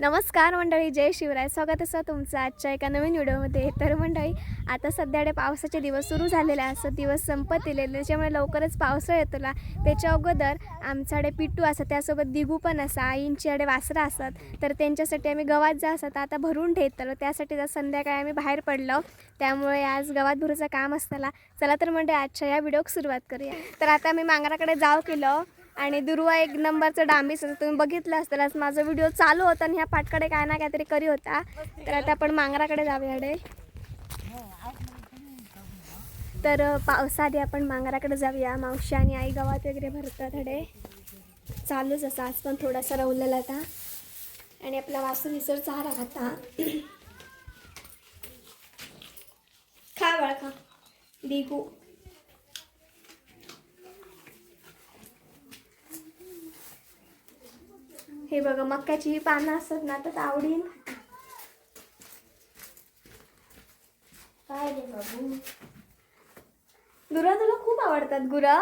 नमस्कार मंडळी, जय शिवराय. स्वागत आहे तुमचं आजच्या एका नवीन व्हिडिओमध्ये. तर मंडळी, आता सध्याकडे पावसाचे दिवस सुरू झालेले असतात, दिवस संपत दिलेले, त्याच्यामुळे लवकरच पावसाळा येतोला. त्याच्या अगोदर आमच्याकडे पिट्टू असतात, त्यासोबत दिगू पण असा, आईंच्याकडे वासरं असतात. तर त्यांच्यासाठी आम्ही गव्हात जा असतात आता भरून ठेवतो. त्यासाठी जर संध्याकाळी आम्ही बाहेर पडलो, त्यामुळे आज गव्हात भरूचं काम असताना. चला तर मंडळी, आजच्या या व्हिडिओक सुरुवात करूया. तर आता आम्ही मांगराकडे जाऊ केलो आणि दुर्वा एक नंबरचं डांबीस तुम्ही बघितलं असतं. आज माझा व्हिडिओ चालू होता आणि ह्या पाटकडे काय ना काहीतरी करी होता. तर आता आपण मांगराकडे जाऊया. तर पावसाआधी आपण मांगराकडे जाऊया. मावशी आणि आई गावात वगैरे भरतात हडे चालूच असं. आज पण थोडासा रवलेला होता आणि आपला वासू विसर चारा खाता. खा बाळा खा दिगू. हे बघा, मक्याची पानं असतात ना, तर आवडीन. काय रे बाबू, गुरा तुला खूप आवडतात गुरा.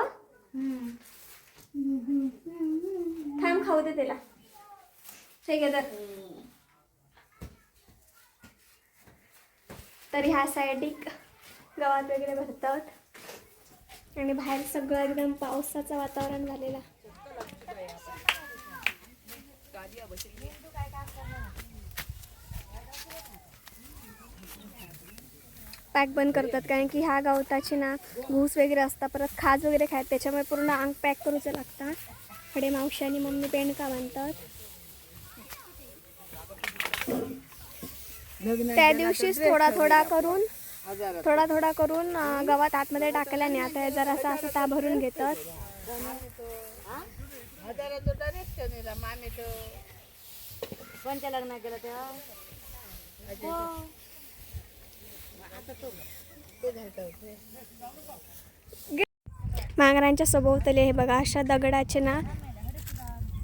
थांब खाऊ दे त्याला. ठीक आहे. तर ह्या साईडिक गावात वगैरे भरतात आणि बाहेर सगळं एकदम पावसाचं वातावरण झालेलं. पॅक बंद करतात, कारण की ह्या गवताची ना घूस वगैरे असतात, परत खाज वगैरे खायत, त्याच्यामुळे पूर्ण अंग पॅक करूचं लागतं. कडे मावशी आणि मम्मी पेंडका बांधतात. त्या दिवशीच थोडा थोडा करून गव्हात आतमध्ये टाकायला नाही. आता जरासा असं ता भरून घेतात. कोणत्या लग्नात गेलं तेव्हा मांगरांच्या सभोवताली हे बघा, अशा दगडाचे ना,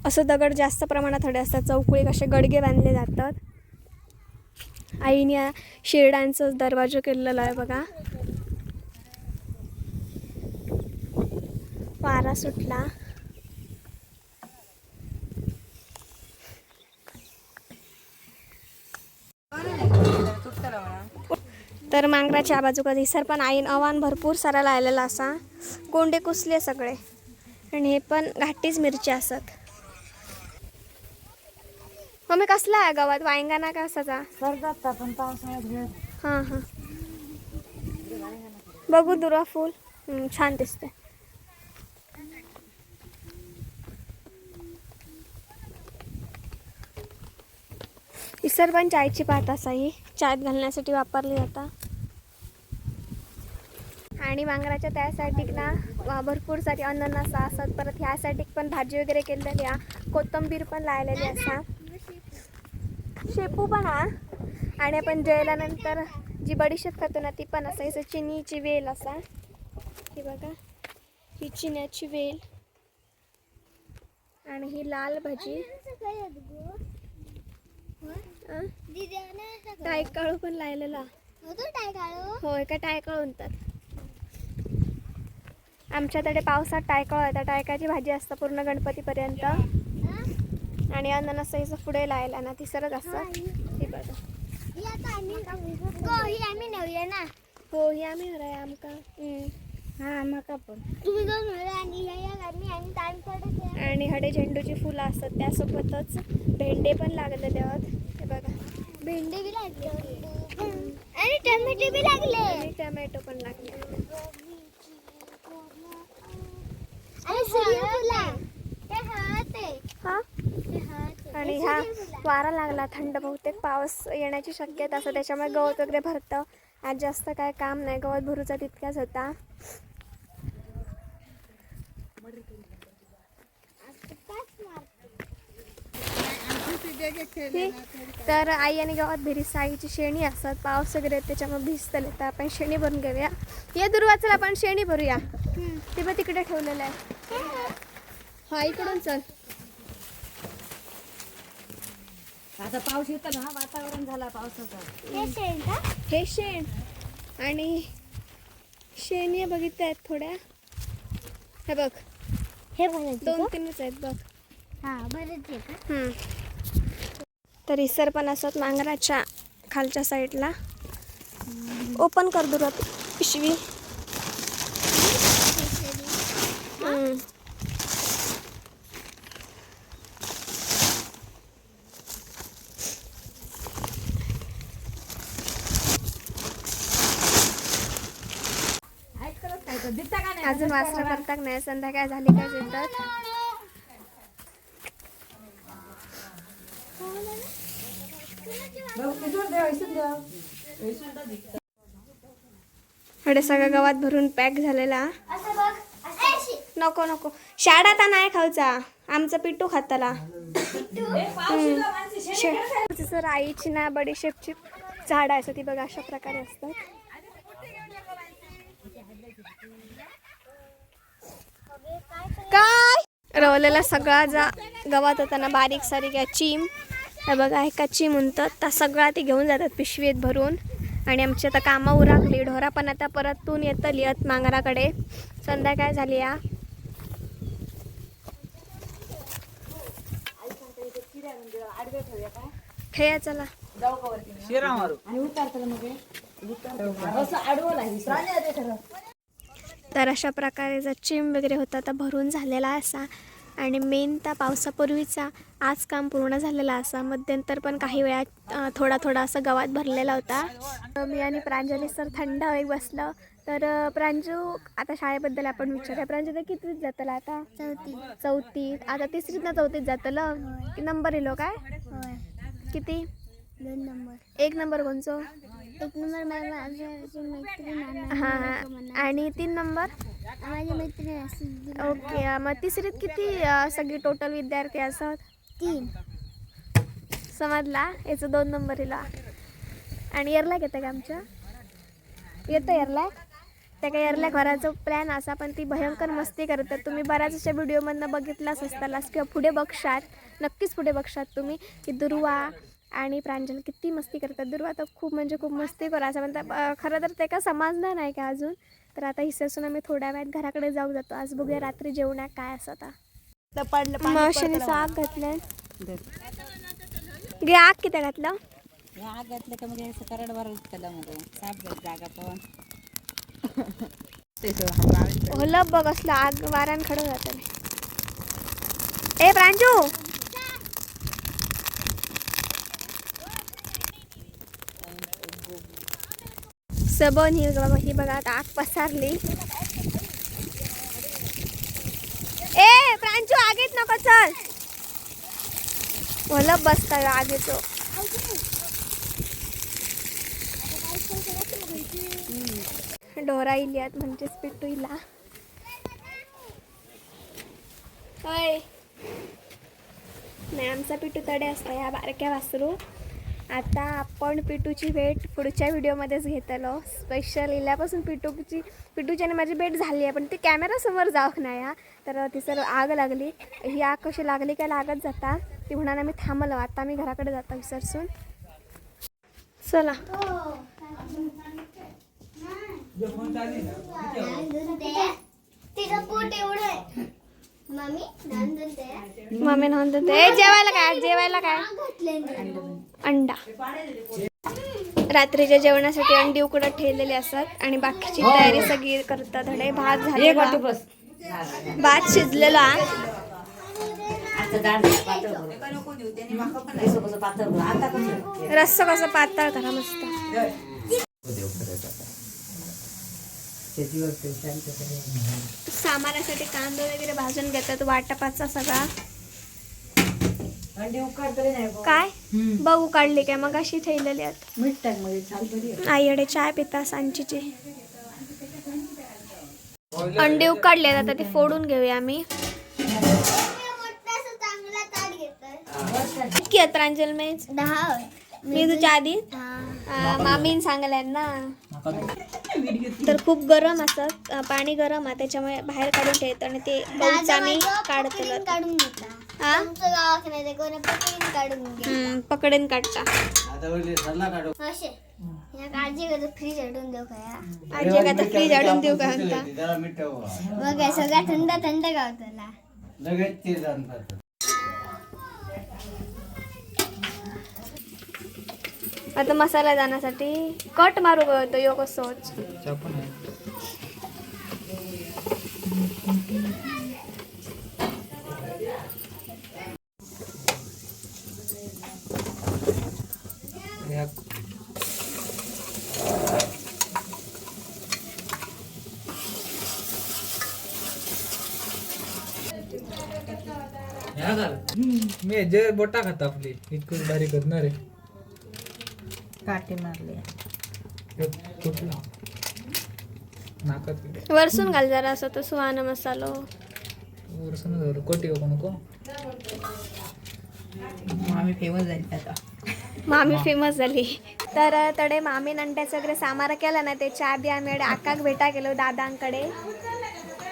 असं दगड जास्त प्रमाणात हडे असतात. चौकुळी कसे गडगे बांधले जातात. आईने शिरडांचं दरवाजा केलेला आहे बघा. वारा सुटला. तर मांगराच्या बाजूला दिसर पण आईन अवान भरपूर सारा लायलेला असा. कोंडे कुसले सगळे, आणि हे पण घाटीच मिरची असत. मम्मी कसला आहे गावात वांगा का असाचा करतात पण पावसाळ्यात. हां हां, बघू दुरा फुल छान दिसते. इसर पण चायची पात असा, ही चायत घालण्यासाठी वापरली जाता. आणि मांगराच्या त्या साईडिक ना भरपूर सारी अननस असतात. परत ह्या साईडिक पण भाजी वगैरे केलेली आहे. कोथिंबीर पण लायलेली असा, शेपू पण हा. आणि आपण जेवल्यानंतर जी बडीशेप खातो ना, ती पण असा. चिनीची वेल असा, ही बघा, ही चिन्याची वेल. आणि ही लाल भाजी, टायकाळू पण लायलेला. होय का, टायकाळू म्हणतात आमच्याकडे. पावसात टायकाळू येतात. टायकाची भाजी असतं पूर्ण गणपतीपर्यंत. आणि अननसाचं पुढे लायला ना, ती सरच असतं. हे बघा, हो ही आम्ही हराय आमका. हा मका पण आणि हडे झेंडूची फुलं असतात, त्यासोबतच भेंडे पण लागलेले आहेत. हे बघा, भेंडे बी लागले आणि टोमॅटो बी लागले. आणि टोमॅटो पण लागले. हा, आणि ह्या वारा लागला थंड, बहुतेक पाऊस येण्याची शक्यता असं. त्याच्यामुळे गवत वगैरे भरतं. आज जास्त काय काम नाही, गवत भरूचा तितक्याच होता. तर आई आणि गावात भिरीस आईची शेणी असतात. पाऊस वगैरे त्याच्यामुळे भिजतले, तर आपण शेणी भरून घेऊया. या दुर्वाचला आपण शेणी भरूया. ते पण तिकडे ठेवलेलं आहे. हा, इकडून चल. आता पाऊस येतो ना, वातावरण झाला पावसाचं. हे शेण आणि शेणी बघितल्या आहेत थोड्या. हे बघ, हे 2-3च आहेत बघ. हा बरेच आहे का? तर इसर पण असत नांगराच्या खालच्या साईडला. ओपन कर दुरा पिशवी. अजून वासरा करतात नाही, संध्याकाळ झाली काय येतात. इकडे सगळं गवात भरून पॅक झालेला. नको नको शाळा आता नाही खाऊचा, आमचं पिट्टू खाताला. सर आईची ना बडीशेपची झाड असं ती बघा अशा प्रकारे असतात. काय रवलेला सगळा जा गवात होता ना बारीक सारीक चिम, हे बघा एका चिम म्हणतात त्या सगळा ते घेऊन जातात पिशवीत भरून. आणि आमची आता कामं उरकली. ढोरा पण आता परतून येतली येत मांगराकडे. संध्याकाळ झाली या. खेळा चला. तर अशा प्रकारे जर चिम वगैरे होता तर भरून झालेला असा. आणि मेन त्या पावसापूर्वीचा आज काम पूर्ण झालेला असा. मध्यंतर पण काही वेळा थोडा थोडा असं गवात भरलेला होता. मी आणि प्रांजली सर थंड हवेत बसलं. तर प्रांजू आता शाळेबद्दल आपण विचारूया. प्रांजू तर कितवीत जातला आता? चौथीत. आता तिसरीत ना चौथीत जातलं. नंबर येलो काय? किती? 2 नंबर. 1 नंबर कोणचो? 1 नंबर मैत्रीण. हां. आणि 3 नंबर? माझी मैत्रीण. ओके. मग तिसरीत किती सगळी टोटल विद्यार्थी असतात? 3. समजला. याचं 2 नंबर येला. आणि एअरलॅक येतं का आमच्या? येतं एअरलॅक. त्या काही एअरलॅक भरायचा प्लॅन असा, पण ती भयंकर मस्ती करतात. तुम्ही बऱ्याच अशा व्हिडिओमधनं बघितलाच असतालाच किंवा पुढे बघशात, नक्कीच पुढे बघशात तुम्ही की दुर्वा आणि प्रांजल किती मस्ती करतात. दुर्वा तर खूप म्हणजे खूप मस्ती करा असं म्हणतात. खरं तर ते का समजणार नाही का अजून. तर आता हिस्सासून आम्ही थोड्या वेळात घराकडे जाऊ जातो. आज बघूया रात्री जेवणात काय असं. आता मशीनीचं आग घातलंय. गे आग किती घातलं? आग घातलं का म्हणजे असं करड भरलं त्याला मग साफ जागा पण ओलं बघ असलं आग वाऱ्यान खडं जातं. ए प्रांजू सबन ही बघा आता आग पसारली. ए प्रांजू आगीत नको चल. ओलं बसता आगीचो. ढोरा इलियात म्हणजेच पिट्टू इला. होय नाही आमचा पिट्टू तडे असता ह्या बारक्या वासरू. आता आपण पिट्टूची भेट पुढच्या व्हिडिओमध्येच घेतलो. स्पेशल इल्यापासून पिट्टूची आणि माझी भेट झाली आहे, पण ती कॅमेरासमोर जाऊ नाही हा. तर ती सर आग लागली. ही आग कशी लागली काय लागत जाता ती म्हणून आम्ही थांबलो. आता आम्ही घराकडे जातो विसरसून. चला तिचं पोट एवढं आहे. मम्मी म्हणते जेवायला काय? जेवायला काय? अंडा. रात्रीच्या जेवणासाठी अंडी उकडत ठेवलेली असतात आणि बाकीची तयारी सगळी करतात. धडे भात झाले, भात शिजलेला. रस्सा कसं पातळ करा मस्त. सामानासाठी कांदा वगैरे भाजून घेतात. वाटपाचा सगळा काय बघू काढली काय मग अशी ठेवलेली आहेत. आईकडे चाय पिता सांचीची. अंडे उकडले आता ते फोडून घेऊया आम्ही. किती आहेत प्रांजल मेज? 10. मी तुझ्या आधी मामीन सांगल्या ना. तर खूप गरम असत, पाणी गरम आहे त्याच्यामुळे बाहेर काढून ठेवतो आणि ते गहूच आम्ही काढतो. काढून घेता. तुमचं गावात नाही ते कोणी पकडून काढून घ्या. पकडून काढता. असे या काळजी करतो. फ्रीज हटून देऊ का? आजी का आता फ्रीज आडून देऊ का म्हणता. मग काय सगळा थंड थंड गावतला. आता मसाला जाण्यासाठी कट मारू गयो यो कसोच. चाकून आहे. ह्या ह्या घाल. मी जे बोटा खाता आपली इतकं बारीक करणार आहे. काटे मारले. हे कुठला नाकात वरसून घाल जरा असं तो सुहाना मसालो. वरसून धरू कोटी नको. मामी फेमस झाली आता. मामी फेमस झाली. तर तडे मामी नंट्याचं वगैरे सामारा केला ना त्याच्या आधी आम्ही आकाक भेटा गेलो दादांकडे.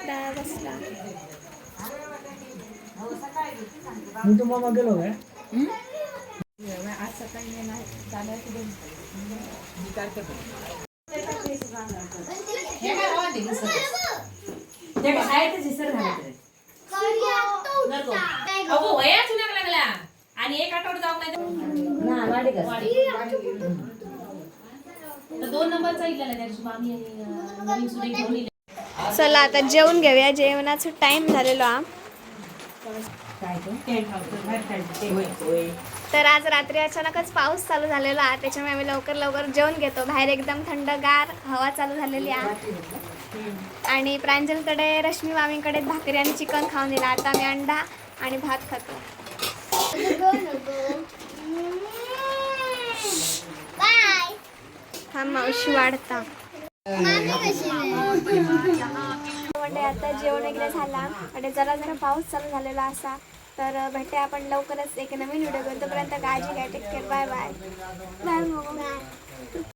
दादा बसला. मी तू मामा गेलो काय? आज सकाळी मी नाही चालायचं दोन. आणि एक आठवडा जाऊ नाही 2 नंबरचा इलेला त्या दिवशी मामी आणि नवीन सुने घेऊन इले. चला आता जेवण घेऊया. जेवणाचा टाइम झालेलो हा. तर आज रात्री अचानकच पाऊस चालू झालेला आहे त्याच्यामुळे आम्ही लवकर जेवण घेतो. बाहेर एकदम थंडगार हवा चालू झालेली आहे. आणि प्रांजलकडे रश्मी मामींकडे भाकरी आणि चिकन खाऊन दिला. आता आम्ही अंडा आणि भात खातो. बाय. हा मावशी वाढता म्हणजे आता जेवण वगैरे झाला आणि जरा पाऊस चालू झालेला असा. तर भेटे आपण लवकरच एक नवीन व्हिडिओ करतो. तोपर्यंत काळजी घ्या. Take care. Bye bye.